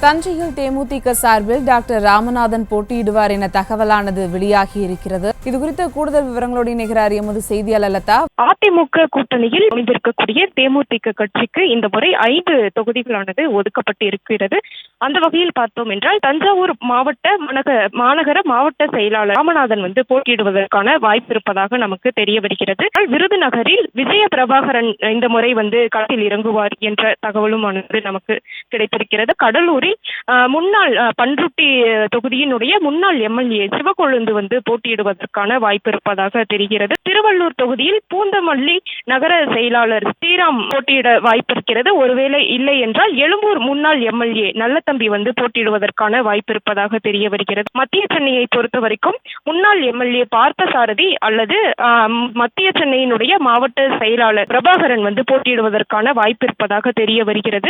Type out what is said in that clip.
தஞ்சையில் தேமுதிக சார்பில் டாக்டர் ராமநாதன் போட்டியிடுவார் என தகவலானது வெளியாகி இருக்கிறது. இதுகுறித்த கூடுதல் விவரங்களோடு இணைகிறார் எமது செய்தியாளர் லதா. அதிமுக கூட்டணியில் அமைந்திருக்கக்கூடிய தேமுதிக கட்சிக்கு இந்த முறை 5 தொகுதிகளானது ஒதுக்கப்பட்டு இருக்கிறது. அந்த வகையில் பார்த்தோம் என்றால் தஞ்சாவூர் மாநகர மாவட்ட செயலாளர் ராமநாதன் போட்டியிடுவதற்கான வாய்ப்பு இருப்பதாக நமக்கு தெரிய வருகிறது. விருதுநகரில் விஜய பிரபாகரன் இந்த முறை களத்தில் இறங்குவார் என்ற தகவலும் நமக்கு கிடைத்திருக்கிறது. கடலூரில் முன்னாள் பன்ருட்டி தொகுதியினுடைய முன்னாள் எம்எல்ஏ சிவக்கொழுந்து போட்டியிடுவதற்கான வாய்ப்பு இருப்பதாக தெரிகிறது. திருவள்ளூர் தொகுதியில் பூந்தமல்லி நகர செயலாளர் ஸ்ரீராம் போட்டியிட வாய்ப்பு இருக்கிறது. ஒருவேளை இல்லை என்றால் எழும்பூர் முன்னாள் எம்எல்ஏ நல்லதம்பி போட்டியிடுவதற்கான வாய்ப்பு இருப்பதாக தெரிய வருகிறது. மத்திய சென்னையை பொறுத்த வரைக்கும் முன்னாள் எம்எல்ஏ பார்த்தசாரதி அல்லது மத்திய சென்னையினுடைய மாவட்ட செயலாளர் பிரபாகரன் போட்டியிடுவதற்கான வாய்ப்பு இருப்பதாக தெரிய வருகிறது.